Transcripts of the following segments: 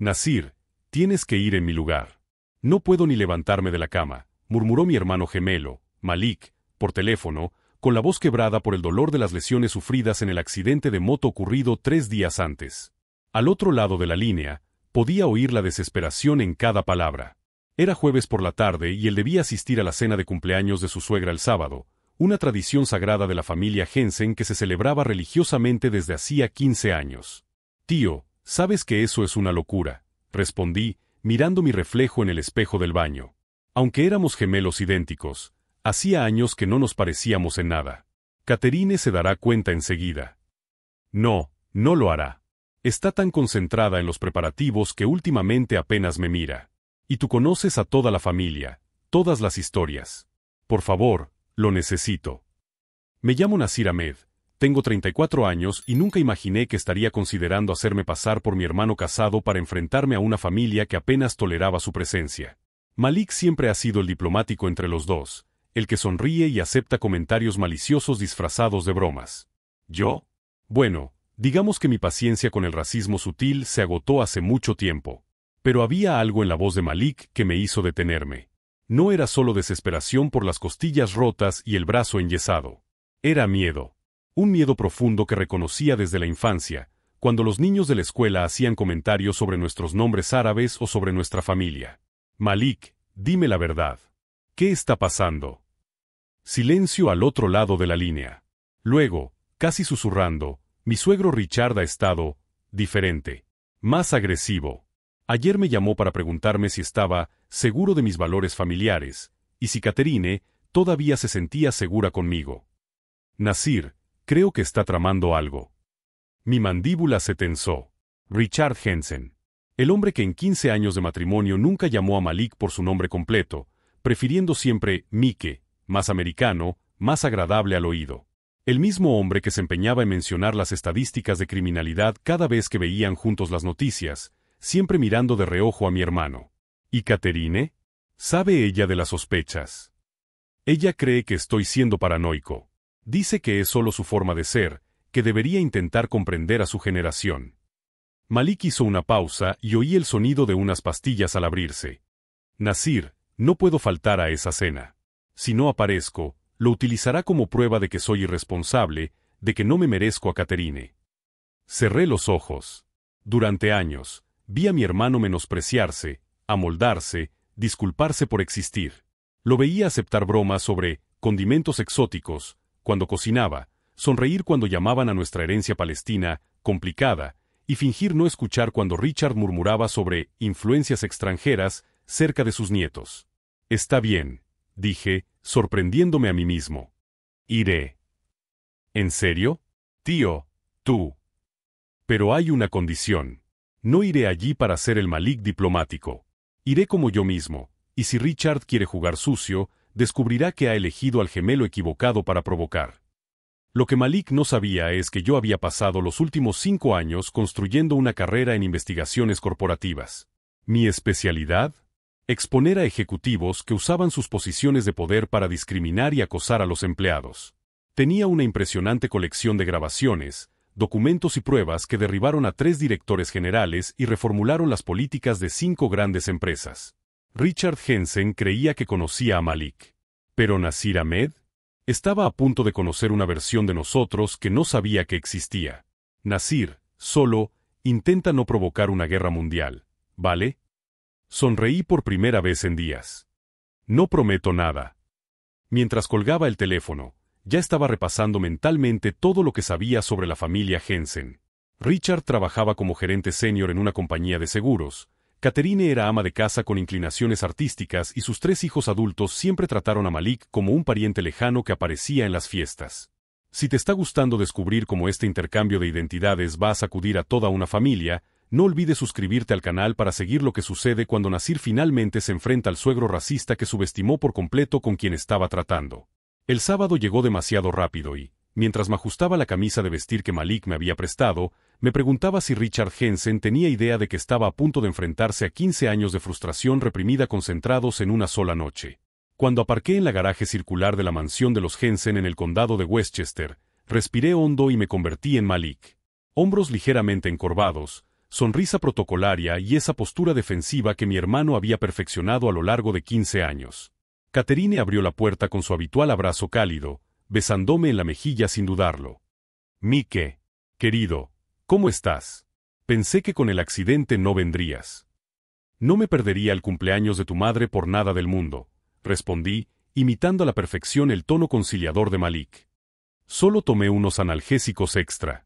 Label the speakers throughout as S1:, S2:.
S1: Nasir, tienes que ir en mi lugar. No puedo ni levantarme de la cama, murmuró mi hermano gemelo, Malik, por teléfono, con la voz quebrada por el dolor de las lesiones sufridas en el accidente de moto ocurrido 3 días antes. Al otro lado de la línea, podía oír la desesperación en cada palabra. Era jueves por la tarde y él debía asistir a la cena de cumpleaños de su suegra el sábado, una tradición sagrada de la familia Jensen que se celebraba religiosamente desde hacía 15 años. Tío, sabes que eso es una locura, respondí, mirando mi reflejo en el espejo del baño. Aunque éramos gemelos idénticos, hacía años que no nos parecíamos en nada. Catherine se dará cuenta enseguida. No, no lo hará. Está tan concentrada en los preparativos que últimamente apenas me mira. Y tú conoces a toda la familia, todas las historias. Por favor, lo necesito. Me llamo Nasir Ahmed, tengo 34 años y nunca imaginé que estaría considerando hacerme pasar por mi hermano casado para enfrentarme a una familia que apenas toleraba su presencia. Malik siempre ha sido el diplomático entre los dos, el que sonríe y acepta comentarios maliciosos disfrazados de bromas. ¿Yo? Bueno, digamos que mi paciencia con el racismo sutil se agotó hace mucho tiempo. Pero había algo en la voz de Malik que me hizo detenerme. No era solo desesperación por las costillas rotas y el brazo enyesado. Era miedo. Un miedo profundo que reconocía desde la infancia, cuando los niños de la escuela hacían comentarios sobre nuestros nombres árabes o sobre nuestra familia. Malik, dime la verdad. ¿Qué está pasando? Silencio al otro lado de la línea. Luego, casi susurrando, mi suegro Richard ha estado diferente, más agresivo. Ayer me llamó para preguntarme si estaba seguro de mis valores familiares, y si Catherine todavía se sentía segura conmigo. Nasir, creo que está tramando algo. Mi mandíbula se tensó. Richard Jensen. El hombre que en 15 años de matrimonio nunca llamó a Malik por su nombre completo, prefiriendo siempre Mike, más americano, más agradable al oído. El mismo hombre que se empeñaba en mencionar las estadísticas de criminalidad cada vez que veían juntos las noticias, siempre mirando de reojo a mi hermano. ¿Y Catherine? ¿Sabe ella de las sospechas? Ella cree que estoy siendo paranoico. Dice que es solo su forma de ser, que debería intentar comprender a su generación. Malik hizo una pausa y oí el sonido de unas pastillas al abrirse. Nasir, no puedo faltar a esa cena. Si no aparezco, lo utilizará como prueba de que soy irresponsable, de que no me merezco a Catherine. Cerré los ojos. Durante años, vi a mi hermano menospreciarse, amoldarse, disculparse por existir. Lo veía aceptar bromas sobre condimentos exóticos, cuando cocinaba, sonreír cuando llamaban a nuestra herencia palestina complicada, y fingir no escuchar cuando Richard murmuraba sobre influencias extranjeras cerca de sus nietos. Está bien, dije, sorprendiéndome a mí mismo. Iré. ¿En serio? Tío, tú. Pero hay una condición. No iré allí para ser el Malik diplomático. Iré como yo mismo, y si Richard quiere jugar sucio, descubrirá que ha elegido al gemelo equivocado para provocar. Lo que Malik no sabía es que yo había pasado los últimos 5 años construyendo una carrera en investigaciones corporativas. ¿Mi especialidad? Exponer a ejecutivos que usaban sus posiciones de poder para discriminar y acosar a los empleados. Tenía una impresionante colección de grabaciones, documentos y pruebas que derribaron a 3 directores generales y reformularon las políticas de 5 grandes empresas. Richard Jensen creía que conocía a Malik. ¿Pero Nasir Ahmed? Estaba a punto de conocer una versión de nosotros que no sabía que existía. Nasir, solo, intenta no provocar una guerra mundial, ¿vale? Sonreí por primera vez en días. No prometo nada. Mientras colgaba el teléfono, ya estaba repasando mentalmente todo lo que sabía sobre la familia Jensen. Richard trabajaba como gerente senior en una compañía de seguros. Catherine era ama de casa con inclinaciones artísticas y sus 3 hijos adultos siempre trataron a Malik como un pariente lejano que aparecía en las fiestas. Si te está gustando descubrir cómo este intercambio de identidades va a sacudir a toda una familia, no olvides suscribirte al canal para seguir lo que sucede cuando Nasir finalmente se enfrenta al suegro racista que subestimó por completo con quien estaba tratando. El sábado llegó demasiado rápido y, mientras me ajustaba la camisa de vestir que Malik me había prestado, me preguntaba si Richard Jensen tenía idea de que estaba a punto de enfrentarse a 15 años de frustración reprimida concentrados en una sola noche. Cuando aparqué en la garaje circular de la mansión de los Jensen en el condado de Westchester, respiré hondo y me convertí en Malik. Hombros ligeramente encorvados, sonrisa protocolaria y esa postura defensiva que mi hermano había perfeccionado a lo largo de 15 años. Catherine abrió la puerta con su habitual abrazo cálido, besándome en la mejilla sin dudarlo. Mike, querido, ¿cómo estás? Pensé que con el accidente no vendrías. No me perdería el cumpleaños de tu madre por nada del mundo, respondí, imitando a la perfección el tono conciliador de Malik. Solo tomé unos analgésicos extra.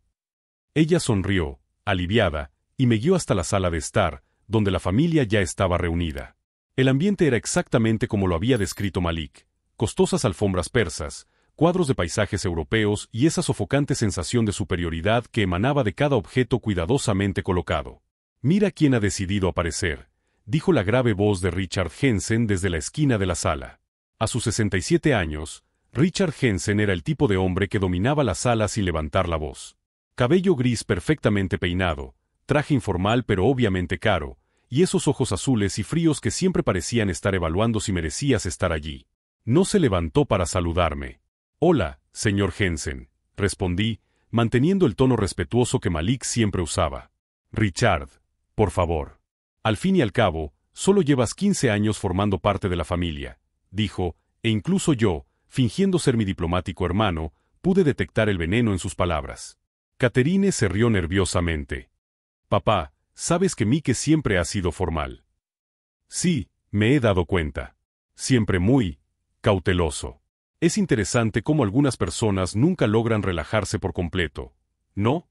S1: Ella sonrió, aliviada, y me guió hasta la sala de estar, donde la familia ya estaba reunida. El ambiente era exactamente como lo había descrito Malik: costosas alfombras persas, cuadros de paisajes europeos y esa sofocante sensación de superioridad que emanaba de cada objeto cuidadosamente colocado. «Mira quién ha decidido aparecer», dijo la grave voz de Richard Jensen desde la esquina de la sala. A sus 67 años, Richard Jensen era el tipo de hombre que dominaba la sala sin levantar la voz. Cabello gris perfectamente peinado, traje informal pero obviamente caro, y esos ojos azules y fríos que siempre parecían estar evaluando si merecías estar allí. No se levantó para saludarme. «Hola, señor Jensen», respondí, manteniendo el tono respetuoso que Malik siempre usaba. «Richard, por favor. Al fin y al cabo, solo llevas 15 años formando parte de la familia», dijo, e incluso yo, fingiendo ser mi diplomático hermano, pude detectar el veneno en sus palabras. Catherine se rió nerviosamente. «Papá, sabes que Mike siempre ha sido formal». «Sí, me he dado cuenta. Siempre muy cauteloso. Es interesante cómo algunas personas nunca logran relajarse por completo, ¿no?».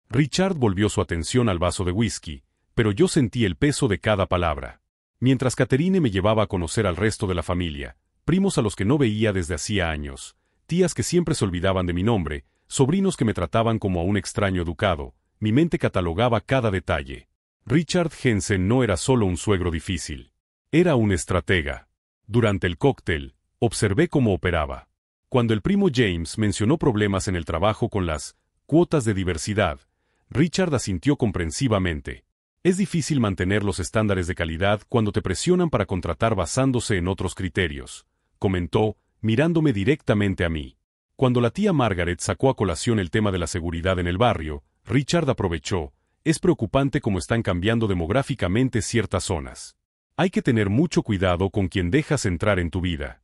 S1: Richard volvió su atención al vaso de whisky, pero yo sentí el peso de cada palabra. Mientras Catherine me llevaba a conocer al resto de la familia, primos a los que no veía desde hacía años, tías que siempre se olvidaban de mi nombre, sobrinos que me trataban como a un extraño educado, mi mente catalogaba cada detalle. Richard Jensen no era solo un suegro difícil. Era un estratega. Durante el cóctel, observé cómo operaba. Cuando el primo James mencionó problemas en el trabajo con las cuotas de diversidad, Richard asintió comprensivamente. Es difícil mantener los estándares de calidad cuando te presionan para contratar basándose en otros criterios, comentó, mirándome directamente a mí. Cuando la tía Margaret sacó a colación el tema de la seguridad en el barrio, Richard aprovechó: «Es preocupante cómo están cambiando demográficamente ciertas zonas. Hay que tener mucho cuidado con quien dejas entrar en tu vida».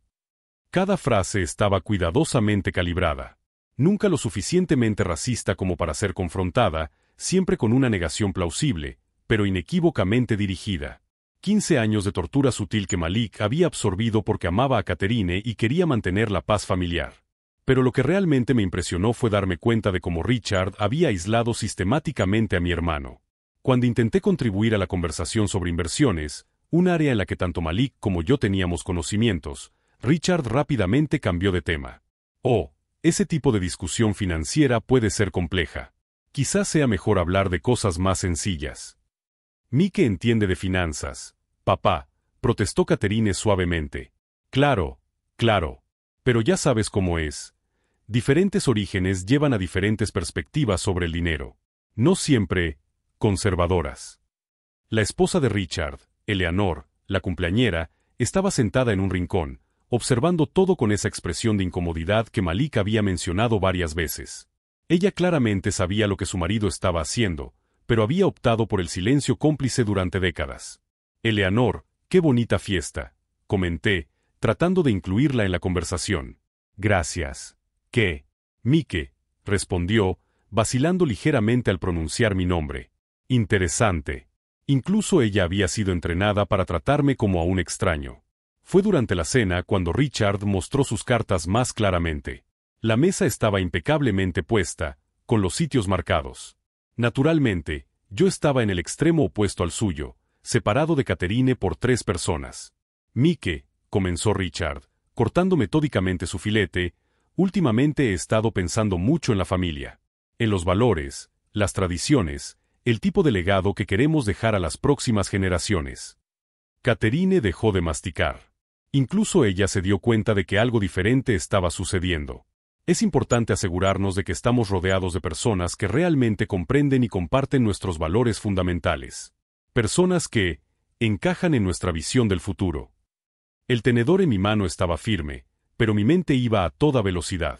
S1: Cada frase estaba cuidadosamente calibrada. Nunca lo suficientemente racista como para ser confrontada, siempre con una negación plausible, pero inequívocamente dirigida. 15 años de tortura sutil que Malik había absorbido porque amaba a Catherine y quería mantener la paz familiar. Pero lo que realmente me impresionó fue darme cuenta de cómo Richard había aislado sistemáticamente a mi hermano. Cuando intenté contribuir a la conversación sobre inversiones, un área en la que tanto Malik como yo teníamos conocimientos, Richard rápidamente cambió de tema. «Oh, ese tipo de discusión financiera puede ser compleja. Quizás sea mejor hablar de cosas más sencillas». «Mike entiende de finanzas, papá», protestó Catherine suavemente. «Claro, claro. Pero ya sabes cómo es. Diferentes orígenes llevan a diferentes perspectivas sobre el dinero. No siempre conservadoras». La esposa de Richard, Eleanor, la cumpleañera, estaba sentada en un rincón, observando todo con esa expresión de incomodidad que Malik había mencionado varias veces. Ella claramente sabía lo que su marido estaba haciendo, pero había optado por el silencio cómplice durante décadas. «Eleanor, qué bonita fiesta», comenté, tratando de incluirla en la conversación. «Gracias». «¿Qué?» «Mike», respondió, vacilando ligeramente al pronunciar mi nombre. «Interesante». Incluso ella había sido entrenada para tratarme como a un extraño. Fue durante la cena cuando Richard mostró sus cartas más claramente. La mesa estaba impecablemente puesta, con los sitios marcados. Naturalmente, yo estaba en el extremo opuesto al suyo, separado de Catherine por 3 personas. «Mike», comenzó Richard, cortando metódicamente su filete, «últimamente he estado pensando mucho en la familia, en los valores, las tradiciones, el tipo de legado que queremos dejar a las próximas generaciones». Catherine dejó de masticar. Incluso ella se dio cuenta de que algo diferente estaba sucediendo. Es importante asegurarnos de que estamos rodeados de personas que realmente comprenden y comparten nuestros valores fundamentales. Personas que encajan en nuestra visión del futuro. El tenedor en mi mano estaba firme, pero mi mente iba a toda velocidad.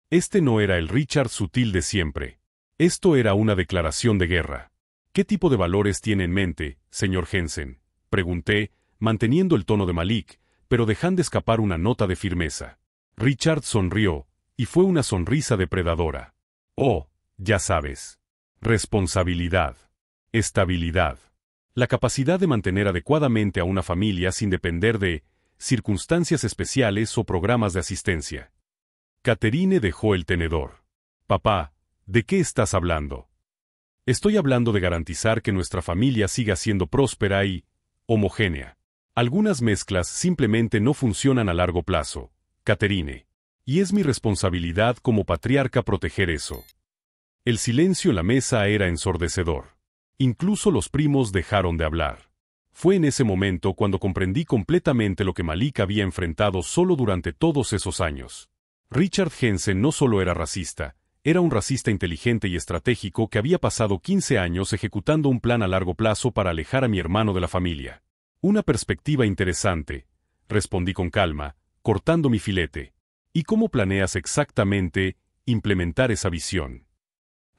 S1: Este no era el Richard sutil de siempre. Esto era una declaración de guerra. ¿Qué tipo de valores tiene en mente, señor Jensen? Pregunté, manteniendo el tono de Malik, pero dejando escapar una nota de firmeza. Richard sonrió, y fue una sonrisa depredadora. Oh, ya sabes. Responsabilidad. Estabilidad. La capacidad de mantener adecuadamente a una familia sin depender de circunstancias especiales o programas de asistencia. Catherine dejó el tenedor. Papá, ¿de qué estás hablando? Estoy hablando de garantizar que nuestra familia siga siendo próspera y homogénea. Algunas mezclas simplemente no funcionan a largo plazo, Catherine. Y es mi responsabilidad como patriarca proteger eso. El silencio en la mesa era ensordecedor. Incluso los primos dejaron de hablar. Fue en ese momento cuando comprendí completamente lo que Malik había enfrentado solo durante todos esos años. Richard Jensen no solo era racista, era un racista inteligente y estratégico que había pasado 15 años ejecutando un plan a largo plazo para alejar a mi hermano de la familia. Una perspectiva interesante, respondí con calma, cortando mi filete. ¿Y cómo planeas exactamente implementar esa visión?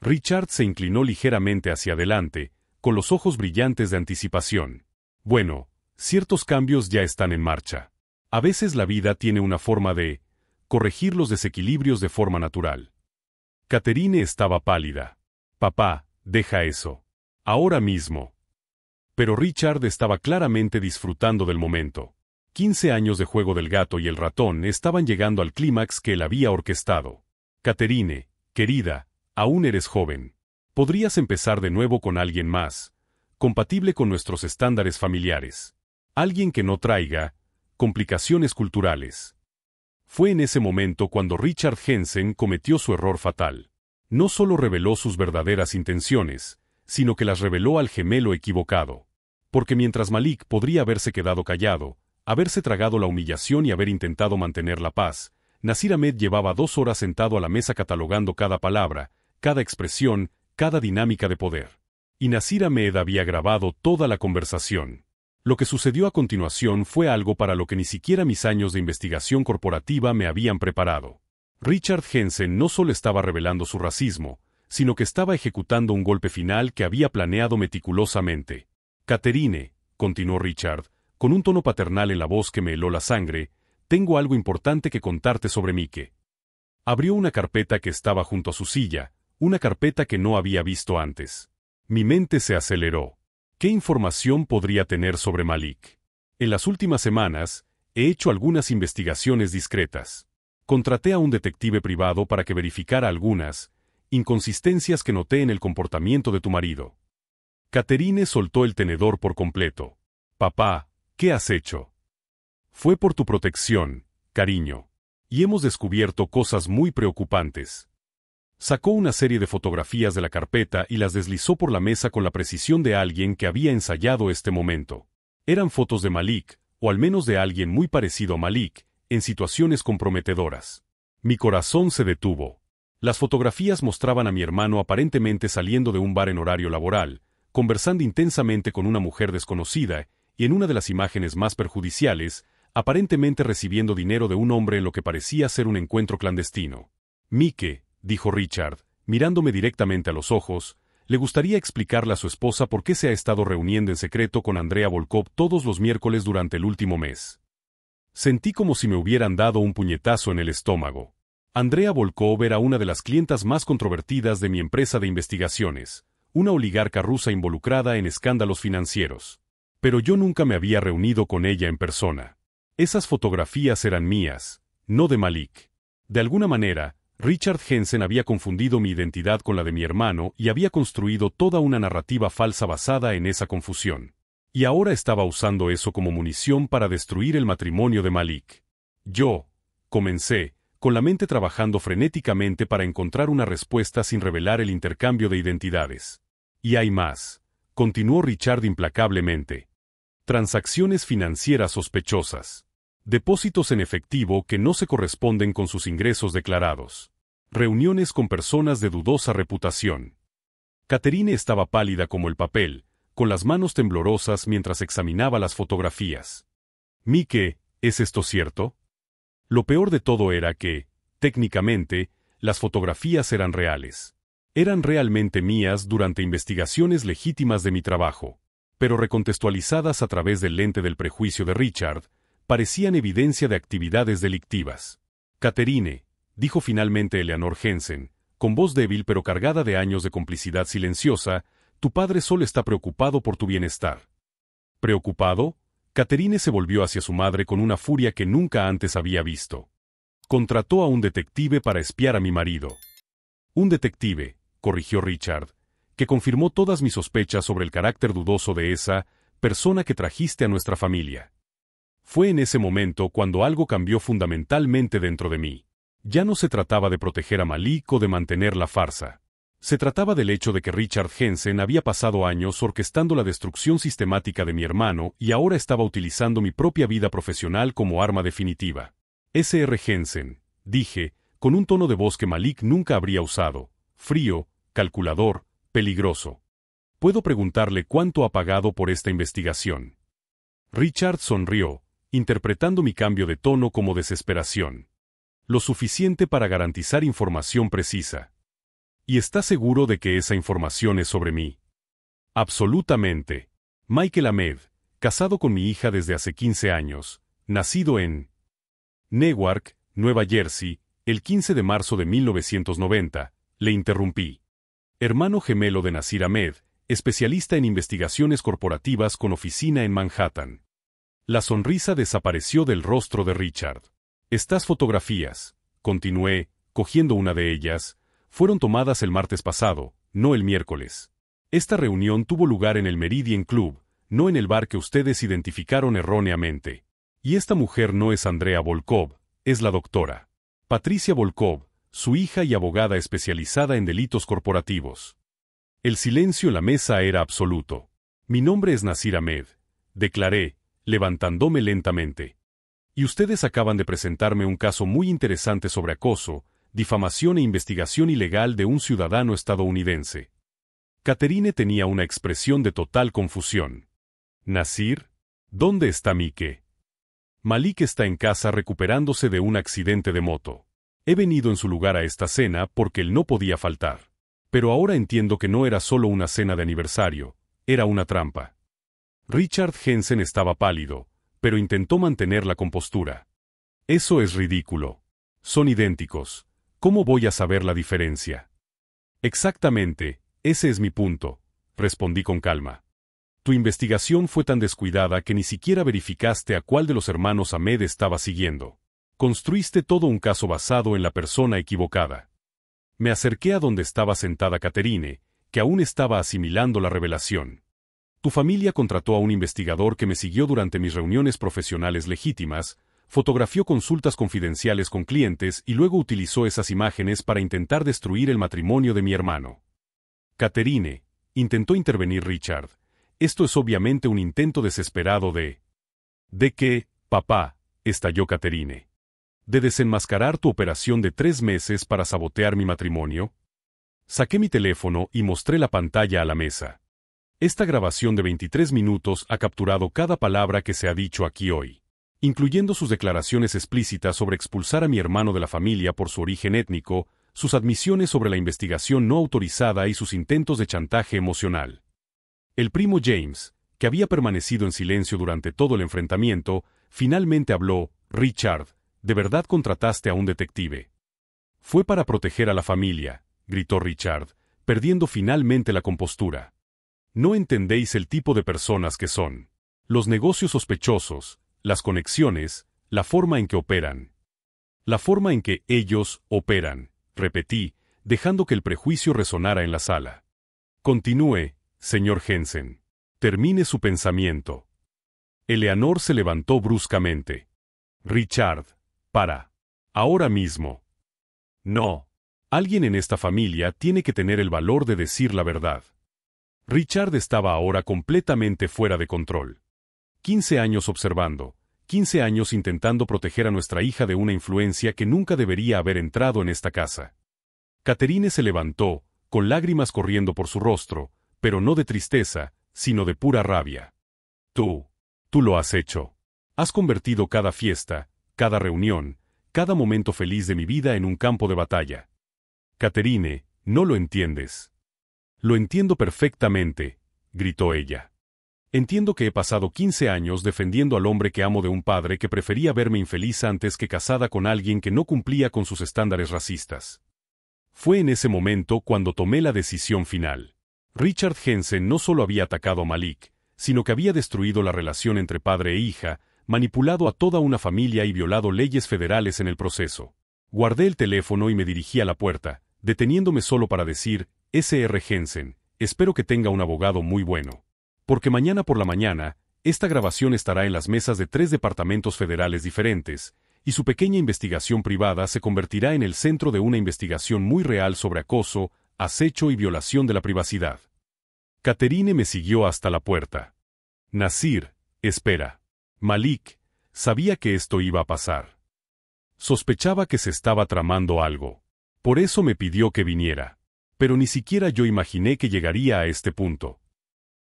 S1: Richard se inclinó ligeramente hacia adelante, con los ojos brillantes de anticipación. Bueno, ciertos cambios ya están en marcha. A veces la vida tiene una forma de corregir los desequilibrios de forma natural. Catherine estaba pálida. Papá, deja eso. Ahora mismo. Pero Richard estaba claramente disfrutando del momento. 15 años de juego del gato y el ratón estaban llegando al clímax que él había orquestado. Catherine, querida, aún eres joven. Podrías empezar de nuevo con alguien más, compatible con nuestros estándares familiares. Alguien que no traiga complicaciones culturales. Fue en ese momento cuando Richard Jensen cometió su error fatal. No solo reveló sus verdaderas intenciones, sino que las reveló al gemelo equivocado. Porque mientras Malik podría haberse quedado callado, haberse tragado la humillación y haber intentado mantener la paz, Nasir Ahmed llevaba 2 horas sentado a la mesa catalogando cada palabra, cada expresión, cada dinámica de poder. Y Nasir Ahmed había grabado toda la conversación. Lo que sucedió a continuación fue algo para lo que ni siquiera mis años de investigación corporativa me habían preparado. Richard Jensen no solo estaba revelando su racismo, sino que estaba ejecutando un golpe final que había planeado meticulosamente. Catherine, continuó Richard, con un tono paternal en la voz que me heló la sangre, tengo algo importante que contarte sobre Mike. Abrió una carpeta que estaba junto a su silla, una carpeta que no había visto antes. Mi mente se aceleró. ¿Qué información podría tener sobre Malik? En las últimas semanas, he hecho algunas investigaciones discretas. Contraté a un detective privado para que verificara algunas inconsistencias que noté en el comportamiento de tu marido. Catherine soltó el tenedor por completo. Papá, ¿qué has hecho? Fue por tu protección, cariño. Y hemos descubierto cosas muy preocupantes. Sacó una serie de fotografías de la carpeta y las deslizó por la mesa con la precisión de alguien que había ensayado este momento. Eran fotos de Malik, o al menos de alguien muy parecido a Malik, en situaciones comprometedoras. Mi corazón se detuvo. Las fotografías mostraban a mi hermano aparentemente saliendo de un bar en horario laboral, conversando intensamente con una mujer desconocida, y en una de las imágenes más perjudiciales, aparentemente recibiendo dinero de un hombre en lo que parecía ser un encuentro clandestino. Mike, dijo Richard, mirándome directamente a los ojos, le gustaría explicarle a su esposa por qué se ha estado reuniendo en secreto con Andrea Volkov todos los miércoles durante el último mes. Sentí como si me hubieran dado un puñetazo en el estómago. Andrea Volkov era una de las clientas más controvertidas de mi empresa de investigaciones, una oligarca rusa involucrada en escándalos financieros. Pero yo nunca me había reunido con ella en persona. Esas fotografías eran mías, no de Malik. De alguna manera, Richard Jensen había confundido mi identidad con la de mi hermano y había construido toda una narrativa falsa basada en esa confusión. Y ahora estaba usando eso como munición para destruir el matrimonio de Malik. Yo, comencé, con la mente trabajando frenéticamente para encontrar una respuesta sin revelar el intercambio de identidades. Y hay más, continuó Richard implacablemente. Transacciones financieras sospechosas. Depósitos en efectivo que no se corresponden con sus ingresos declarados. Reuniones con personas de dudosa reputación. Catherine estaba pálida como el papel, con las manos temblorosas mientras examinaba las fotografías. Mike, ¿es esto cierto? Lo peor de todo era que, técnicamente, las fotografías eran reales. Eran realmente mías durante investigaciones legítimas de mi trabajo, pero recontextualizadas a través del lente del prejuicio de Richard, parecían evidencia de actividades delictivas. Catherine, dijo finalmente Eleanor Jensen, con voz débil pero cargada de años de complicidad silenciosa, tu padre solo está preocupado por tu bienestar. ¿Preocupado? Catherine se volvió hacia su madre con una furia que nunca antes había visto. Contrató a un detective para espiar a mi marido. Un detective, corrigió Richard, que confirmó todas mis sospechas sobre el carácter dudoso de esa persona que trajiste a nuestra familia. Fue en ese momento cuando algo cambió fundamentalmente dentro de mí. Ya no se trataba de proteger a Malik o de mantener la farsa. Se trataba del hecho de que Richard Jensen había pasado años orquestando la destrucción sistemática de mi hermano y ahora estaba utilizando mi propia vida profesional como arma definitiva. S.R. Jensen, dije, con un tono de voz que Malik nunca habría usado, frío, calculador, peligroso. ¿Puedo preguntarle cuánto ha pagado por esta investigación? Richard sonrió, interpretando mi cambio de tono como desesperación. Lo suficiente para garantizar información precisa. ¿Y está seguro de que esa información es sobre mí? Absolutamente. Michael Ahmed, casado con mi hija desde hace 15 años, nacido en Newark, Nueva Jersey, el 15 de marzo de 1990, le interrumpí. Hermano gemelo de Nasir Ahmed, especialista en investigaciones corporativas con oficina en Manhattan. La sonrisa desapareció del rostro de Richard. Estas fotografías, continué, cogiendo una de ellas, fueron tomadas el martes pasado, no el miércoles. Esta reunión tuvo lugar en el Meridian Club, no en el bar que ustedes identificaron erróneamente. Y esta mujer no es Andrea Volkov, es la doctora Patricia Volkov, su hija y abogada especializada en delitos corporativos. El silencio en la mesa era absoluto. Mi nombre es Nasir Ahmed, declaré, levantándome lentamente. Y ustedes acaban de presentarme un caso muy interesante sobre acoso, difamación e investigación ilegal de un ciudadano estadounidense. Catherine tenía una expresión de total confusión. ¿Nasir? ¿Dónde está Mike? Malik está en casa recuperándose de un accidente de moto. He venido en su lugar a esta cena porque él no podía faltar. Pero ahora entiendo que no era solo una cena de aniversario, era una trampa. Richard Jensen estaba pálido, pero intentó mantener la compostura. Eso es ridículo. Son idénticos. ¿Cómo voy a saber la diferencia? Exactamente, ese es mi punto, respondí con calma. Tu investigación fue tan descuidada que ni siquiera verificaste a cuál de los hermanos Ahmed estaba siguiendo. Construiste todo un caso basado en la persona equivocada. Me acerqué a donde estaba sentada Catherine, que aún estaba asimilando la revelación. Tu familia contrató a un investigador que me siguió durante mis reuniones profesionales legítimas, fotografió consultas confidenciales con clientes y luego utilizó esas imágenes para intentar destruir el matrimonio de mi hermano. Catherine, intentó intervenir Richard. Esto es obviamente un intento desesperado de... ¿De qué, papá?, estalló Catherine. ¿De desenmascarar tu operación de 3 meses para sabotear mi matrimonio? Saqué mi teléfono y mostré la pantalla a la mesa. Esta grabación de 23 minutos ha capturado cada palabra que se ha dicho aquí hoy, incluyendo sus declaraciones explícitas sobre expulsar a mi hermano de la familia por su origen étnico, sus admisiones sobre la investigación no autorizada y sus intentos de chantaje emocional. El primo James, que había permanecido en silencio durante todo el enfrentamiento, finalmente habló. Richard, ¿de verdad contrataste a un detective? Fue para proteger a la familia, gritó Richard, perdiendo finalmente la compostura. No entendéis el tipo de personas que son. Los negocios sospechosos, las conexiones, la forma en que operan. La forma en que ellos operan, repetí, dejando que el prejuicio resonara en la sala. Continúe, señor Jensen. Termine su pensamiento. Eleanor se levantó bruscamente. Richard, para. Ahora mismo. No. Alguien en esta familia tiene que tener el valor de decir la verdad. Richard estaba ahora completamente fuera de control. 15 años observando, 15 años intentando proteger a nuestra hija de una influencia que nunca debería haber entrado en esta casa. Catherine se levantó, con lágrimas corriendo por su rostro, pero no de tristeza, sino de pura rabia. Tú lo has hecho. Has convertido cada fiesta, cada reunión, cada momento feliz de mi vida en un campo de batalla. Catherine, No lo entiendes. Lo entiendo perfectamente, gritó ella. Entiendo que he pasado 15 años defendiendo al hombre que amo de un padre que prefería verme infeliz antes que casada con alguien que no cumplía con sus estándares racistas. Fue en ese momento cuando tomé la decisión final. Richard Jensen no solo había atacado a Malik, sino que había destruido la relación entre padre e hija, manipulado a toda una familia y violado leyes federales en el proceso. Guardé el teléfono y me dirigí a la puerta, deteniéndome solo para decir, Sr. Jensen, espero que tenga un abogado muy bueno. Porque mañana por la mañana, esta grabación estará en las mesas de 3 departamentos federales diferentes, y su pequeña investigación privada se convertirá en el centro de una investigación muy real sobre acoso, acecho y violación de la privacidad. Catherine me siguió hasta la puerta. Nasir, espera. Malik, sabía que esto iba a pasar. Sospechaba que se estaba tramando algo. Por eso me pidió que viniera. Pero ni siquiera yo imaginé que llegaría a este punto.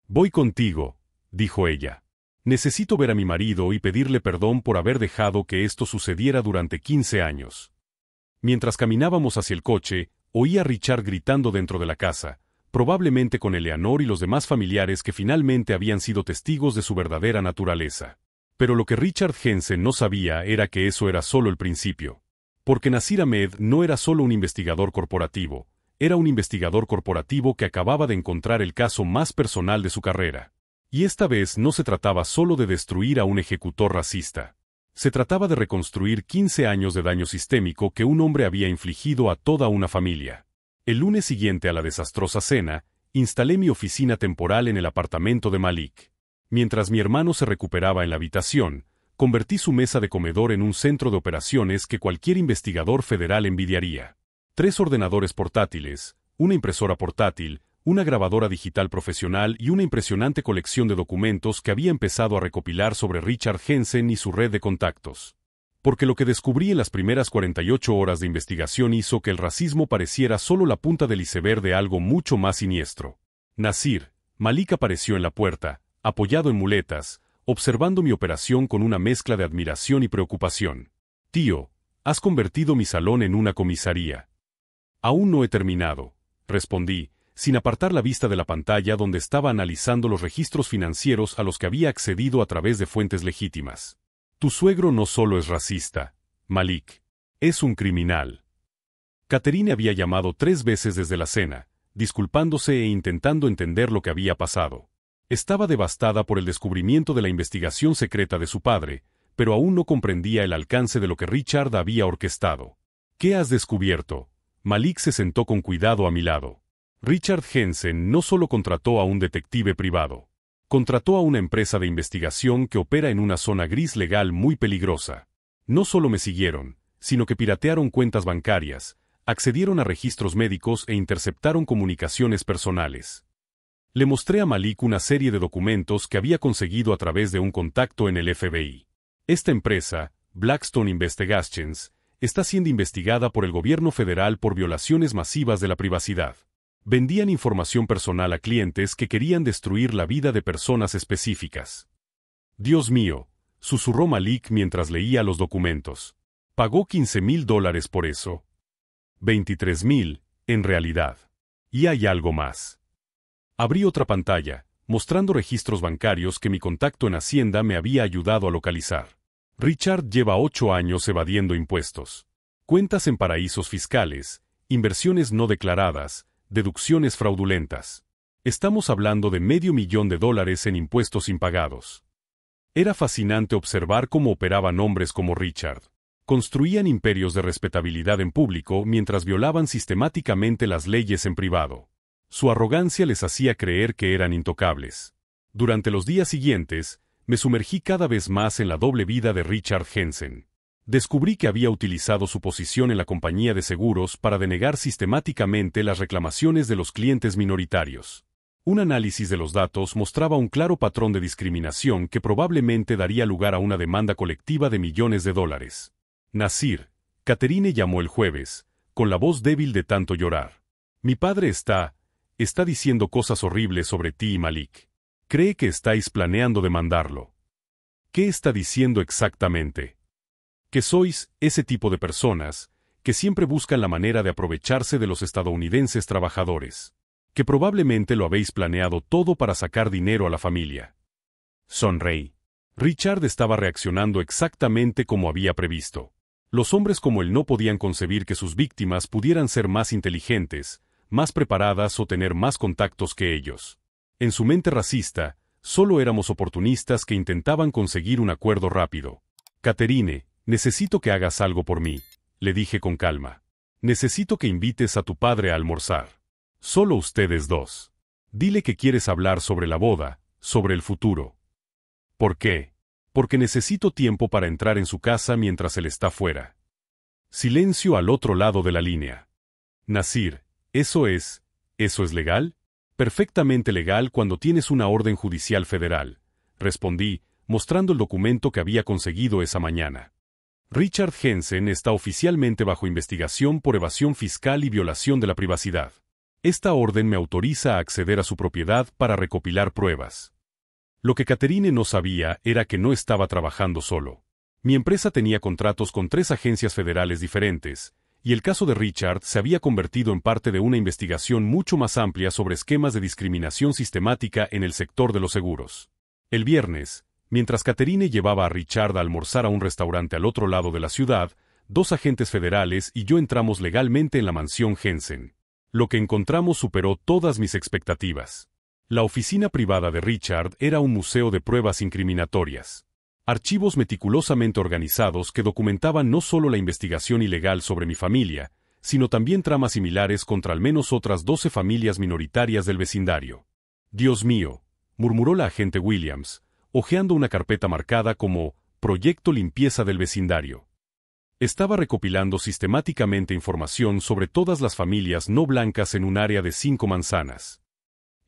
S1: Voy contigo, dijo ella. Necesito ver a mi marido y pedirle perdón por haber dejado que esto sucediera durante 15 años. Mientras caminábamos hacia el coche, oí a Richard gritando dentro de la casa, probablemente con Eleanor y los demás familiares que finalmente habían sido testigos de su verdadera naturaleza. Pero lo que Richard Jensen no sabía era que eso era solo el principio. Porque Nasir Ahmed no era solo un investigador corporativo, era un investigador corporativo que acababa de encontrar el caso más personal de su carrera. Y esta vez no se trataba solo de destruir a un ejecutor racista. Se trataba de reconstruir 15 años de daño sistémico que un hombre había infligido a toda una familia. El lunes siguiente a la desastrosa cena, instalé mi oficina temporal en el apartamento de Malik. Mientras mi hermano se recuperaba en la habitación, convertí su mesa de comedor en un centro de operaciones que cualquier investigador federal envidiaría. 3 ordenadores portátiles, una impresora portátil, una grabadora digital profesional y una impresionante colección de documentos que había empezado a recopilar sobre Richard Jensen y su red de contactos. Porque lo que descubrí en las primeras 48 horas de investigación hizo que el racismo pareciera solo la punta del iceberg de algo mucho más siniestro. Nasir, Malik apareció en la puerta, apoyado en muletas, observando mi operación con una mezcla de admiración y preocupación. Tío, has convertido mi salón en una comisaría. Aún no he terminado, respondí, sin apartar la vista de la pantalla donde estaba analizando los registros financieros a los que había accedido a través de fuentes legítimas. Tu suegro no solo es racista, Malik, es un criminal. Catherine había llamado 3 veces desde la cena, disculpándose e intentando entender lo que había pasado. Estaba devastada por el descubrimiento de la investigación secreta de su padre, pero aún no comprendía el alcance de lo que Richard había orquestado. ¿Qué has descubierto? Malik se sentó con cuidado a mi lado. Richard Jensen no solo contrató a un detective privado. Contrató a una empresa de investigación que opera en una zona gris legal muy peligrosa. No solo me siguieron, sino que piratearon cuentas bancarias, accedieron a registros médicos e interceptaron comunicaciones personales. Le mostré a Malik una serie de documentos que había conseguido a través de un contacto en el FBI. Esta empresa, Blackstone Investigations, está siendo investigada por el gobierno federal por violaciones masivas de la privacidad. Vendían información personal a clientes que querían destruir la vida de personas específicas. Dios mío, susurró Malik mientras leía los documentos. ¿Pagó $15,000 por eso? 23,000, en realidad. Y hay algo más. Abrí otra pantalla, mostrando registros bancarios que mi contacto en Hacienda me había ayudado a localizar. Richard lleva 8 años evadiendo impuestos. Cuentas en paraísos fiscales, inversiones no declaradas, deducciones fraudulentas. Estamos hablando de $500,000 en impuestos impagados. Era fascinante observar cómo operaban hombres como Richard. Construían imperios de respetabilidad en público mientras violaban sistemáticamente las leyes en privado. Su arrogancia les hacía creer que eran intocables. Durante los días siguientes, me sumergí cada vez más en la doble vida de Richard Jensen. Descubrí que había utilizado su posición en la compañía de seguros para denegar sistemáticamente las reclamaciones de los clientes minoritarios. Un análisis de los datos mostraba un claro patrón de discriminación que probablemente daría lugar a una demanda colectiva de millones de dólares. Nasir, Catherine llamó el jueves, con la voz débil de tanto llorar. Mi padre está diciendo cosas horribles sobre ti y Malik. Cree que estáis planeando demandarlo. ¿Qué está diciendo exactamente? Que sois ese tipo de personas, que siempre buscan la manera de aprovecharse de los estadounidenses trabajadores. Que probablemente lo habéis planeado todo para sacar dinero a la familia. Sonreí. Richard estaba reaccionando exactamente como había previsto. Los hombres como él no podían concebir que sus víctimas pudieran ser más inteligentes, más preparadas o tener más contactos que ellos. En su mente racista, solo éramos oportunistas que intentaban conseguir un acuerdo rápido. Catherine, necesito que hagas algo por mí, le dije con calma. Necesito que invites a tu padre a almorzar. Solo ustedes dos. Dile que quieres hablar sobre la boda, sobre el futuro. ¿Por qué? Porque necesito tiempo para entrar en su casa mientras él está fuera. Silencio al otro lado de la línea. Nasir, ¿eso es legal? Perfectamente legal cuando tienes una orden judicial federal, respondí, mostrando el documento que había conseguido esa mañana. Richard Jensen está oficialmente bajo investigación por evasión fiscal y violación de la privacidad. Esta orden me autoriza a acceder a su propiedad para recopilar pruebas. Lo que Catherine no sabía era que no estaba trabajando solo. Mi empresa tenía contratos con 3 agencias federales diferentes, y el caso de Richard se había convertido en parte de una investigación mucho más amplia sobre esquemas de discriminación sistemática en el sector de los seguros. El viernes, mientras Catherine llevaba a Richard a almorzar a un restaurante al otro lado de la ciudad, 2 agentes federales y yo entramos legalmente en la mansión Jensen. Lo que encontramos superó todas mis expectativas. La oficina privada de Richard era un museo de pruebas incriminatorias. Archivos meticulosamente organizados que documentaban no solo la investigación ilegal sobre mi familia, sino también tramas similares contra al menos otras 12 familias minoritarias del vecindario. Dios mío, murmuró la agente Williams, hojeando una carpeta marcada como Proyecto Limpieza del Vecindario. Estaba recopilando sistemáticamente información sobre todas las familias no blancas en un área de 5 manzanas.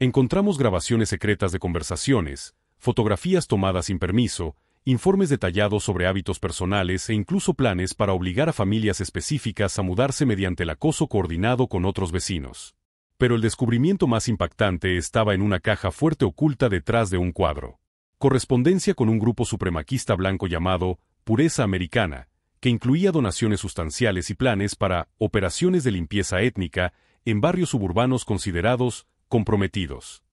S1: Encontramos grabaciones secretas de conversaciones, fotografías tomadas sin permiso, informes detallados sobre hábitos personales e incluso planes para obligar a familias específicas a mudarse mediante el acoso coordinado con otros vecinos. Pero el descubrimiento más impactante estaba en una caja fuerte oculta detrás de un cuadro. Correspondencia con un grupo supremacista blanco llamado Pureza Americana, que incluía donaciones sustanciales y planes para operaciones de limpieza étnica en barrios suburbanos considerados comprometidos.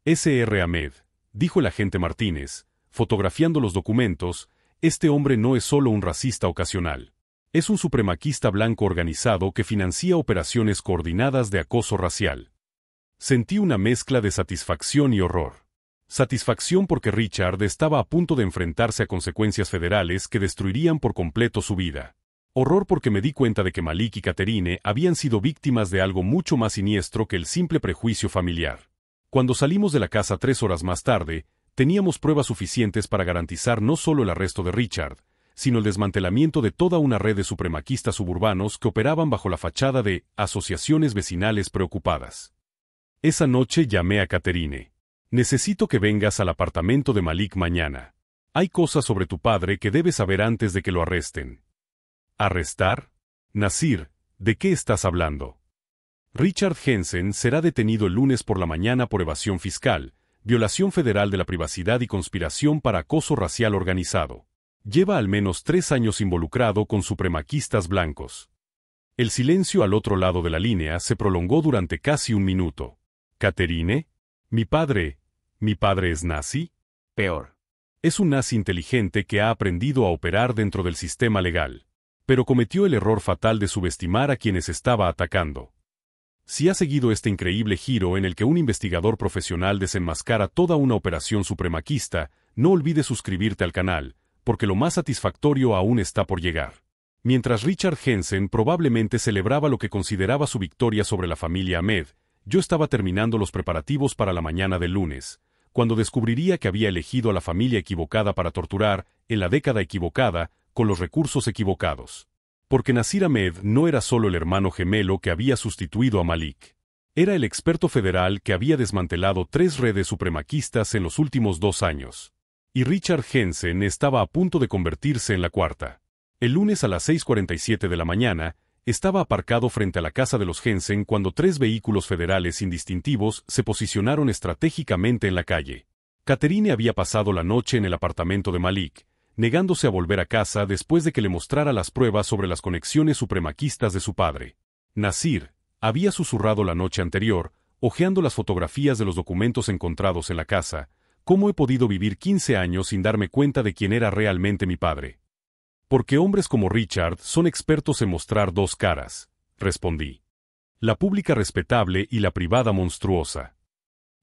S1: S.R. Ahmed, dijo el agente Martínez, fotografiando los documentos, este hombre no es solo un racista ocasional. Es un supremacista blanco organizado que financia operaciones coordinadas de acoso racial. Sentí una mezcla de satisfacción y horror. Satisfacción porque Richard estaba a punto de enfrentarse a consecuencias federales que destruirían por completo su vida. Horror porque me di cuenta de que Malik y Catherine habían sido víctimas de algo mucho más siniestro que el simple prejuicio familiar. Cuando salimos de la casa 3 horas más tarde, teníamos pruebas suficientes para garantizar no solo el arresto de Richard, sino el desmantelamiento de toda una red de supremaquistas suburbanos que operaban bajo la fachada de asociaciones vecinales preocupadas. Esa noche llamé a Catherine. Necesito que vengas al apartamento de Malik mañana. Hay cosas sobre tu padre que debes saber antes de que lo arresten. ¿Arrestar? Nasir, ¿de qué estás hablando? Richard Jensen será detenido el lunes por la mañana por evasión fiscal, violación federal de la privacidad y conspiración para acoso racial organizado. Lleva al menos 3 años involucrado con supremaquistas blancos. El silencio al otro lado de la línea se prolongó durante casi un minuto. ¿Catherine? ¿Mi padre es nazi? Peor. Es un nazi inteligente que ha aprendido a operar dentro del sistema legal. Pero cometió el error fatal de subestimar a quienes estaba atacando. Si ha seguido este increíble giro en el que un investigador profesional desenmascara toda una operación supremaquista, no olvides suscribirte al canal, porque lo más satisfactorio aún está por llegar. Mientras Richard Jensen probablemente celebraba lo que consideraba su victoria sobre la familia Ahmed, yo estaba terminando los preparativos para la mañana del lunes, cuando descubriría que había elegido a la familia equivocada para torturar, en la década equivocada, con los recursos equivocados. Porque Nasir Ahmed no era solo el hermano gemelo que había sustituido a Malik. Era el experto federal que había desmantelado 3 redes supremaquistas en los últimos 2 años. Y Richard Jensen estaba a punto de convertirse en la 4ª. El lunes a las 6:47 de la mañana, estaba aparcado frente a la casa de los Jensen cuando 3 vehículos federales indistintivos se posicionaron estratégicamente en la calle. Catherine había pasado la noche en el apartamento de Malik, negándose a volver a casa después de que le mostrara las pruebas sobre las conexiones supremaquistas de su padre. Nasir había susurrado la noche anterior, hojeando las fotografías de los documentos encontrados en la casa. ¿Cómo he podido vivir 15 años sin darme cuenta de quién era realmente mi padre? Porque hombres como Richard son expertos en mostrar dos caras, respondí. La pública respetable y la privada monstruosa.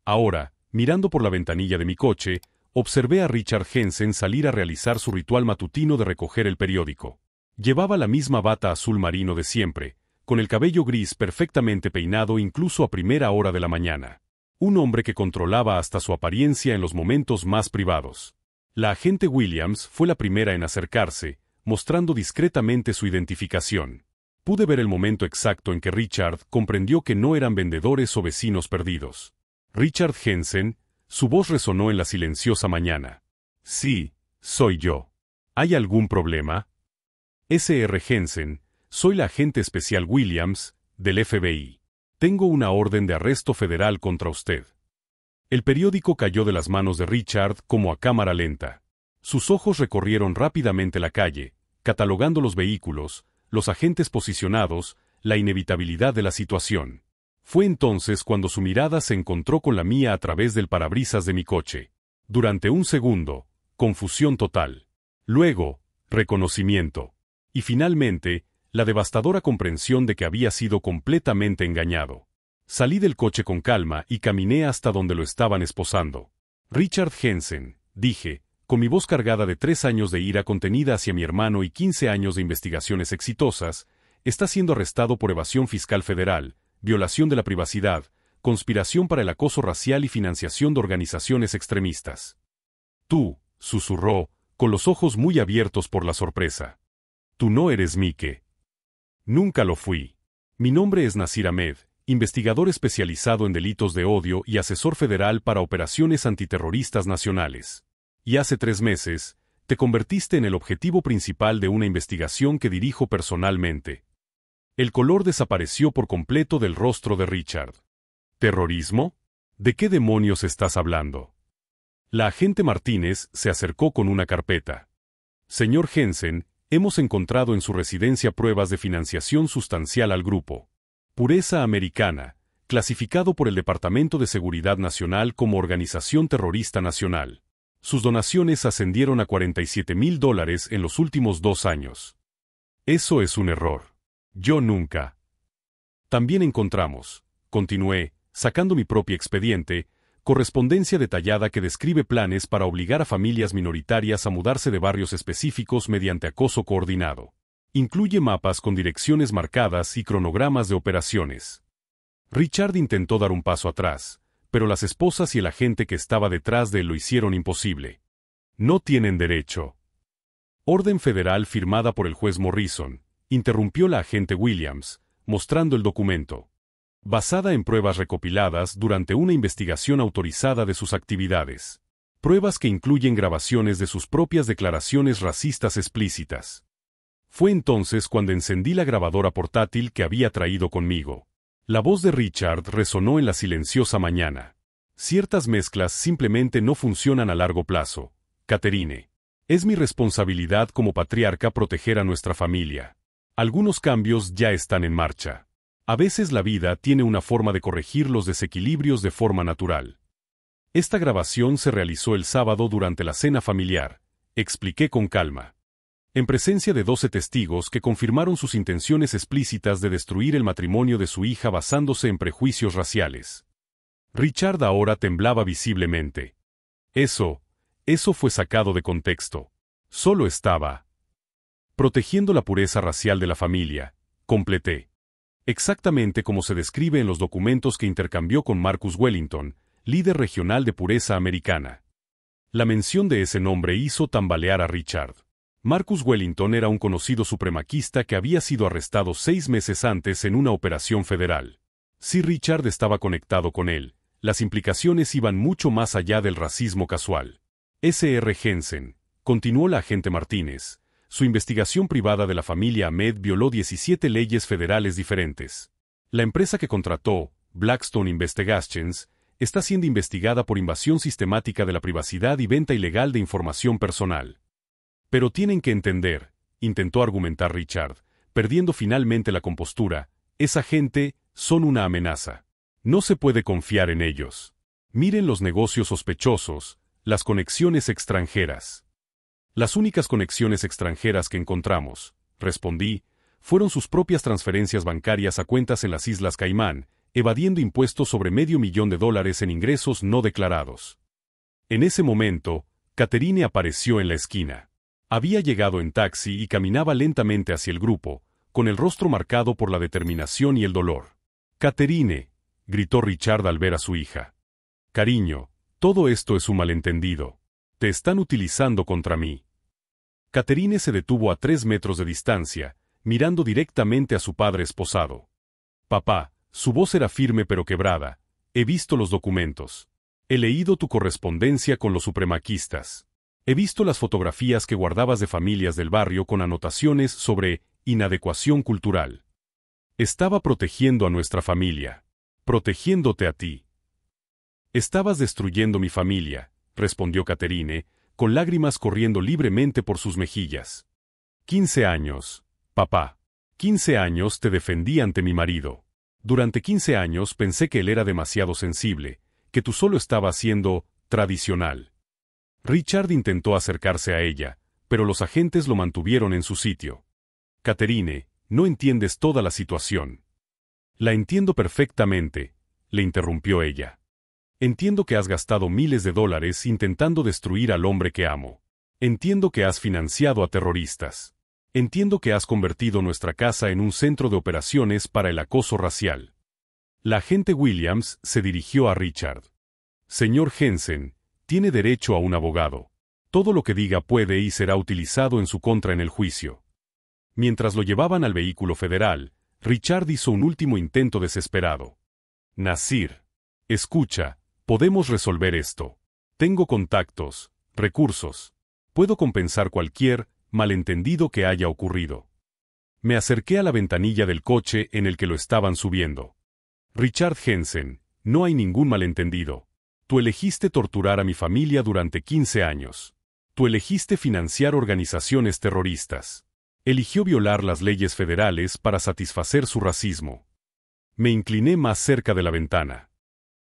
S1: Ahora, mirando por la ventanilla de mi coche, observé a Richard Jensen salir a realizar su ritual matutino de recoger el periódico. Llevaba la misma bata azul marino de siempre, con el cabello gris perfectamente peinado incluso a primera hora de la mañana. Un hombre que controlaba hasta su apariencia en los momentos más privados. La agente Williams fue la primera en acercarse, mostrando discretamente su identificación. Pude ver el momento exacto en que Richard comprendió que no eran vendedores o vecinos perdidos. Richard Jensen, su voz resonó en la silenciosa mañana. Sí, soy yo. ¿Hay algún problema? Sr. Jensen, soy la agente especial Williams, del FBI. Tengo una orden de arresto federal contra usted. El periódico cayó de las manos de Richard como a cámara lenta. Sus ojos recorrieron rápidamente la calle, catalogando los vehículos, los agentes posicionados, la inevitabilidad de la situación. Fue entonces cuando su mirada se encontró con la mía a través del parabrisas de mi coche. Durante un segundo, confusión total. Luego, reconocimiento. Y finalmente, la devastadora comprensión de que había sido completamente engañado. Salí del coche con calma y caminé hasta donde lo estaban esposando. Richard Jensen, dije, con mi voz cargada de 3 años de ira contenida hacia mi hermano y 15 años de investigaciones exitosas, está siendo arrestado por evasión fiscal federal, violación de la privacidad, conspiración para el acoso racial y financiación de organizaciones extremistas. Tú, susurró, con los ojos muy abiertos por la sorpresa. Tú no eres Mike. Nunca lo fui. Mi nombre es Nasir Ahmed, investigador especializado en delitos de odio y asesor federal para operaciones antiterroristas nacionales. Y hace 3 meses, te convertiste en el objetivo principal de una investigación que dirijo personalmente. El color desapareció por completo del rostro de Richard. ¿Terrorismo? ¿De qué demonios estás hablando? La agente Martínez se acercó con una carpeta. Señor Jensen, hemos encontrado en su residencia pruebas de financiación sustancial al grupo Pureza Americana, clasificado por el Departamento de Seguridad Nacional como organización terrorista nacional. Sus donaciones ascendieron a $47,000 en los últimos 2 años. Eso es un error. Yo nunca. También encontramos, continué, sacando mi propio expediente, correspondencia detallada que describe planes para obligar a familias minoritarias a mudarse de barrios específicos mediante acoso coordinado. Incluye mapas con direcciones marcadas y cronogramas de operaciones. Richard intentó dar un paso atrás, pero las esposas y el agente que estaba detrás de él lo hicieron imposible. No tienen derecho. Orden federal firmada por el juez Morrison, interrumpió la agente Williams, mostrando el documento. Basada en pruebas recopiladas durante una investigación autorizada de sus actividades. Pruebas que incluyen grabaciones de sus propias declaraciones racistas explícitas. Fue entonces cuando encendí la grabadora portátil que había traído conmigo. La voz de Richard resonó en la silenciosa mañana. Ciertas mezclas simplemente no funcionan a largo plazo, Catherine. Es mi responsabilidad como patriarca proteger a nuestra familia. Algunos cambios ya están en marcha. A veces la vida tiene una forma de corregir los desequilibrios de forma natural. Esta grabación se realizó el sábado durante la cena familiar, expliqué con calma. En presencia de 12 testigos que confirmaron sus intenciones explícitas de destruir el matrimonio de su hija basándose en prejuicios raciales. Richard ahora temblaba visiblemente. Eso fue sacado de contexto. Solo estaba protegiendo la pureza racial de la familia, completé. Exactamente como se describe en los documentos que intercambió con Marcus Wellington, líder regional de Pureza Americana. La mención de ese nombre hizo tambalear a Richard. Marcus Wellington era un conocido supremaquista que había sido arrestado 6 meses antes en una operación federal. Si Richard estaba conectado con él, las implicaciones iban mucho más allá del racismo casual. Sr. Jensen, continuó la agente Martínez, su investigación privada de la familia Ahmed violó 17 leyes federales diferentes. La empresa que contrató, Blackstone Investigations, está siendo investigada por invasión sistemática de la privacidad y venta ilegal de información personal. Pero tienen que entender, intentó argumentar Richard, perdiendo finalmente la compostura, esa gente son una amenaza. No se puede confiar en ellos. Miren los negocios sospechosos, las conexiones extranjeras. Las únicas conexiones extranjeras que encontramos, respondí, fueron sus propias transferencias bancarias a cuentas en las Islas Caimán, evadiendo impuestos sobre $500,000 en ingresos no declarados. En ese momento, Catherine apareció en la esquina. Había llegado en taxi y caminaba lentamente hacia el grupo, con el rostro marcado por la determinación y el dolor. «Catherine», gritó Richard al ver a su hija. «Cariño, todo esto es un malentendido. Te están utilizando contra mí». Catherine se detuvo a 3 metros de distancia, mirando directamente a su padre esposado. «Papá», su voz era firme pero quebrada, «he visto los documentos. He leído tu correspondencia con los supremaquistas. He visto las fotografías que guardabas de familias del barrio con anotaciones sobre inadecuación cultural. Estaba protegiendo a nuestra familia. Protegiéndote a ti». «Estabas destruyendo mi familia», respondió Catherine, con lágrimas corriendo libremente por sus mejillas. 15 años, papá. 15 años te defendí ante mi marido. Durante 15 años pensé que él era demasiado sensible, que tú solo estabas siendo tradicional. Richard intentó acercarse a ella, pero los agentes lo mantuvieron en su sitio. «Catherine, no entiendes toda la situación». «La entiendo perfectamente», le interrumpió ella. «Entiendo que has gastado miles de dólares intentando destruir al hombre que amo. Entiendo que has financiado a terroristas. Entiendo que has convertido nuestra casa en un centro de operaciones para el acoso racial». La agente Williams se dirigió a Richard. «Señor Jensen, tiene derecho a un abogado. Todo lo que diga puede y será utilizado en su contra en el juicio». Mientras lo llevaban al vehículo federal, Richard hizo un último intento desesperado. «Nasir, escucha, podemos resolver esto. Tengo contactos, recursos. Puedo compensar cualquier malentendido que haya ocurrido». Me acerqué a la ventanilla del coche en el que lo estaban subiendo. «Richard Jensen, no hay ningún malentendido. Tú elegiste torturar a mi familia durante 15 años. Tú elegiste financiar organizaciones terroristas. Eligió violar las leyes federales para satisfacer su racismo». Me incliné más cerca de la ventana.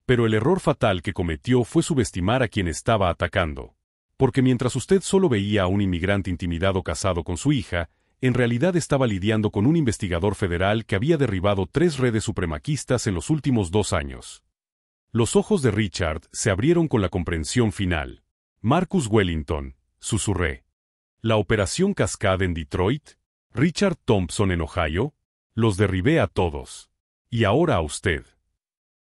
S1: Pero el error fatal que cometió fue subestimar a quien estaba atacando. Porque mientras usted solo veía a un inmigrante intimidado casado con su hija, en realidad estaba lidiando con un investigador federal que había derribado 3 redes supremaquistas en los últimos 2 años. Los ojos de Richard se abrieron con la comprensión final. «Marcus Wellington», susurré. «La operación Cascade en Detroit, Richard Thompson en Ohio, los derribé a todos. Y ahora a usted».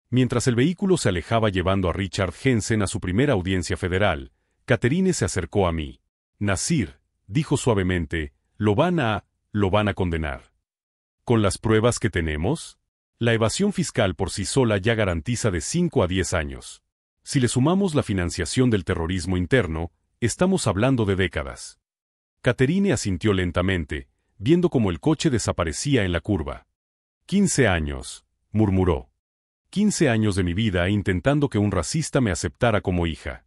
S1: Mientras el vehículo se alejaba llevando a Richard Jensen a su primera audiencia federal, Catherine se acercó a mí. «Nasir», dijo suavemente, lo van a condenar». «¿Con las pruebas que tenemos?» La evasión fiscal por sí sola ya garantiza de 5 a 10 años. Si le sumamos la financiación del terrorismo interno, estamos hablando de décadas. Catherine asintió lentamente, viendo cómo el coche desaparecía en la curva. 15 años, murmuró. 15 años de mi vida intentando que un racista me aceptara como hija.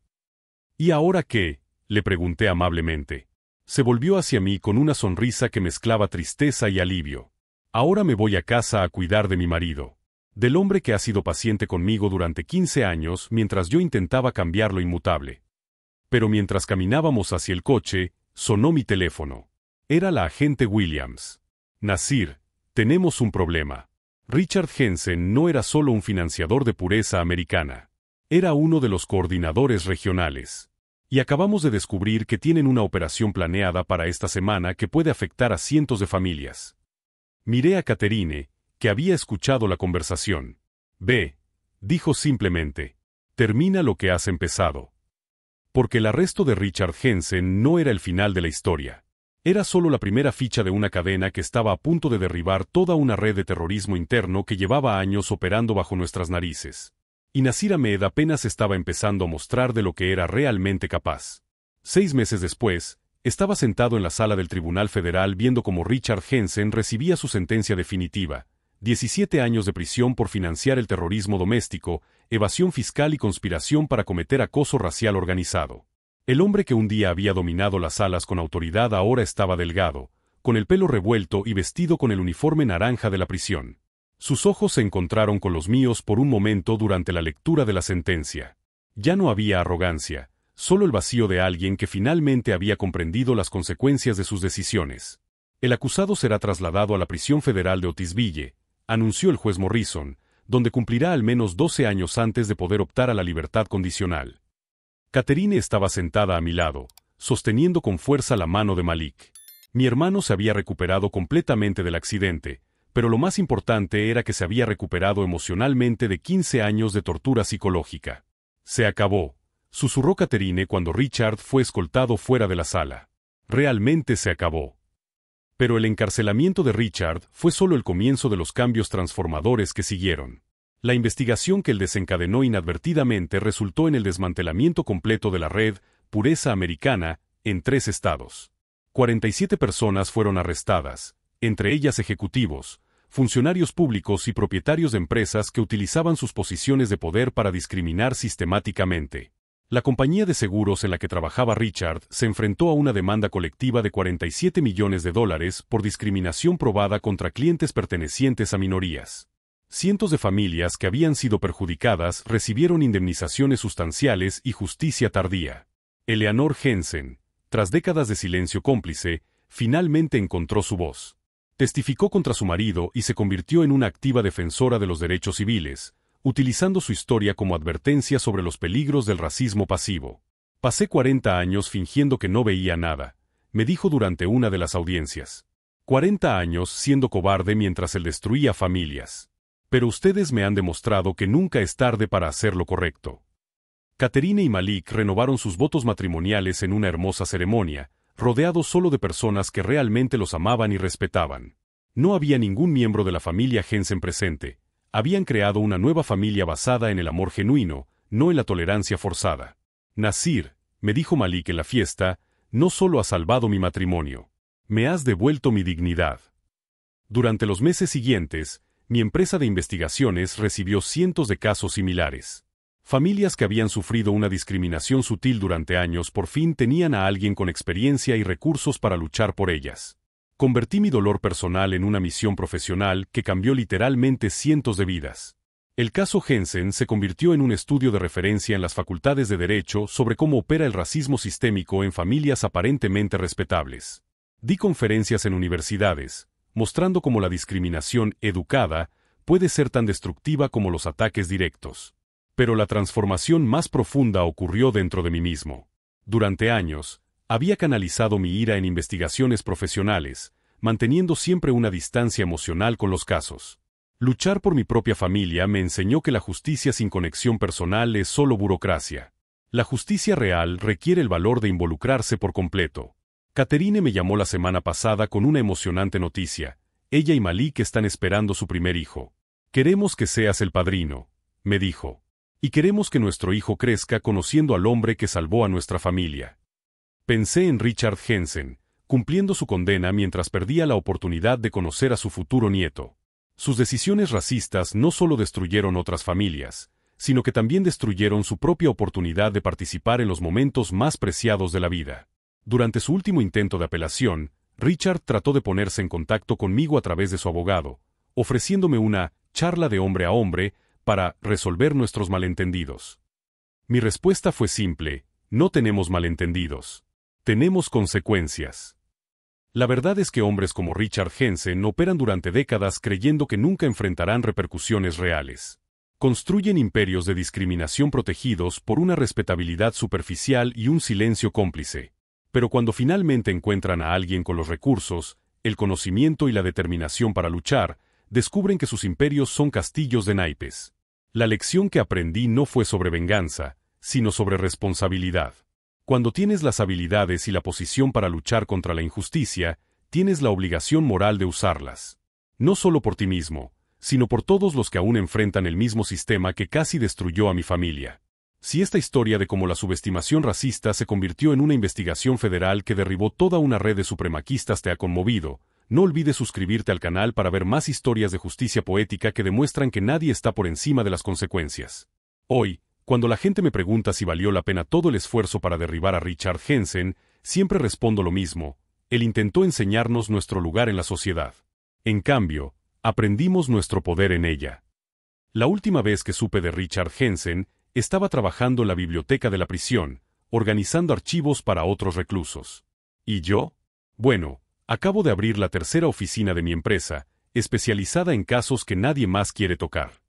S1: «¿Y ahora qué?», le pregunté amablemente. Se volvió hacia mí con una sonrisa que mezclaba tristeza y alivio. «Ahora me voy a casa a cuidar de mi marido. Del hombre que ha sido paciente conmigo durante 15 años mientras yo intentaba cambiar lo inmutable». Pero mientras caminábamos hacia el coche, sonó mi teléfono. Era la agente Williams. «Nasir, tenemos un problema. Richard Jensen no era solo un financiador de pureza americana. Era uno de los coordinadores regionales. Y acabamos de descubrir que tienen una operación planeada para esta semana que puede afectar a cientos de familias». Miré a Catherine, que había escuchado la conversación. «Ve», dijo simplemente, «termina lo que has empezado». Porque el arresto de Richard Jensen no era el final de la historia. Era solo la primera ficha de una cadena que estaba a punto de derribar toda una red de terrorismo interno que llevaba años operando bajo nuestras narices. Y Nasir Ahmed apenas estaba empezando a mostrar de lo que era realmente capaz. 6 meses después, estaba sentado en la sala del Tribunal Federal viendo cómo Richard Jensen recibía su sentencia definitiva, 17 años de prisión por financiar el terrorismo doméstico, evasión fiscal y conspiración para cometer acoso racial organizado. El hombre que un día había dominado las salas con autoridad ahora estaba delgado, con el pelo revuelto y vestido con el uniforme naranja de la prisión. Sus ojos se encontraron con los míos por un momento durante la lectura de la sentencia. Ya no había arrogancia, solo el vacío de alguien que finalmente había comprendido las consecuencias de sus decisiones. El acusado será trasladado a la prisión federal de Otisville, anunció el juez Morrison, donde cumplirá al menos 12 años antes de poder optar a la libertad condicional. Catherine estaba sentada a mi lado, sosteniendo con fuerza la mano de Malik. Mi hermano se había recuperado completamente del accidente, pero lo más importante era que se había recuperado emocionalmente de 15 años de tortura psicológica. Se acabó, susurró Catherine cuando Richard fue escoltado fuera de la sala. Realmente se acabó. Pero el encarcelamiento de Richard fue solo el comienzo de los cambios transformadores que siguieron. La investigación que él desencadenó inadvertidamente resultó en el desmantelamiento completo de la red Pureza Americana en 3 estados. 47 personas fueron arrestadas, entre ellas ejecutivos, funcionarios públicos y propietarios de empresas que utilizaban sus posiciones de poder para discriminar sistemáticamente. La compañía de seguros en la que trabajaba Richard se enfrentó a una demanda colectiva de $47 millones por discriminación probada contra clientes pertenecientes a minorías. Cientos de familias que habían sido perjudicadas recibieron indemnizaciones sustanciales y justicia tardía. Eleanor Jensen, tras décadas de silencio cómplice, finalmente encontró su voz. Testificó contra su marido y se convirtió en una activa defensora de los derechos civiles, utilizando su historia como advertencia sobre los peligros del racismo pasivo. Pasé 40 años fingiendo que no veía nada, me dijo durante una de las audiencias. 40 años siendo cobarde mientras él destruía familias. Pero ustedes me han demostrado que nunca es tarde para hacer lo correcto. Catherine y Malik renovaron sus votos matrimoniales en una hermosa ceremonia, rodeados solo de personas que realmente los amaban y respetaban. No había ningún miembro de la familia Jensen presente. Habían creado una nueva familia basada en el amor genuino, no en la tolerancia forzada. Nasir, me dijo Malik en la fiesta, no solo has salvado mi matrimonio. Me has devuelto mi dignidad. Durante los meses siguientes, mi empresa de investigaciones recibió cientos de casos similares. Familias que habían sufrido una discriminación sutil durante años por fin tenían a alguien con experiencia y recursos para luchar por ellas. Convertí mi dolor personal en una misión profesional que cambió literalmente cientos de vidas. El caso Jensen se convirtió en un estudio de referencia en las facultades de Derecho sobre cómo opera el racismo sistémico en familias aparentemente respetables. Di conferencias en universidades, mostrando cómo la discriminación educada puede ser tan destructiva como los ataques directos. Pero la transformación más profunda ocurrió dentro de mí mismo. Durante años, había canalizado mi ira en investigaciones profesionales, manteniendo siempre una distancia emocional con los casos. Luchar por mi propia familia me enseñó que la justicia sin conexión personal es solo burocracia. La justicia real requiere el valor de involucrarse por completo. Catherine me llamó la semana pasada con una emocionante noticia. Ella y Malik están esperando su primer hijo. Queremos que seas el padrino, me dijo. Y queremos que nuestro hijo crezca conociendo al hombre que salvó a nuestra familia. Pensé en Richard Jensen, cumpliendo su condena mientras perdía la oportunidad de conocer a su futuro nieto. Sus decisiones racistas no solo destruyeron otras familias, sino que también destruyeron su propia oportunidad de participar en los momentos más preciados de la vida. Durante su último intento de apelación, Richard trató de ponerse en contacto conmigo a través de su abogado, ofreciéndome una charla de hombre a hombre para resolver nuestros malentendidos. Mi respuesta fue simple: no tenemos malentendidos. Tenemos consecuencias. La verdad es que hombres como Richard Jensen operan durante décadas creyendo que nunca enfrentarán repercusiones reales. Construyen imperios de discriminación protegidos por una respetabilidad superficial y un silencio cómplice. Pero cuando finalmente encuentran a alguien con los recursos, el conocimiento y la determinación para luchar, descubren que sus imperios son castillos de naipes. La lección que aprendí no fue sobre venganza, sino sobre responsabilidad. Cuando tienes las habilidades y la posición para luchar contra la injusticia, tienes la obligación moral de usarlas. No solo por ti mismo, sino por todos los que aún enfrentan el mismo sistema que casi destruyó a mi familia. Si esta historia de cómo la subestimación racista se convirtió en una investigación federal que derribó toda una red de supremacistas te ha conmovido, no olvides suscribirte al canal para ver más historias de justicia poética que demuestran que nadie está por encima de las consecuencias. Hoy, Cuando la gente me pregunta si valió la pena todo el esfuerzo para derribar a Richard Jensen, siempre respondo lo mismo: él intentó enseñarnos nuestro lugar en la sociedad. En cambio, aprendimos nuestro poder en ella. La última vez que supe de Richard Jensen, estaba trabajando en la biblioteca de la prisión, organizando archivos para otros reclusos. ¿Y yo? Bueno, acabo de abrir la tercera oficina de mi empresa, especializada en casos que nadie más quiere tocar.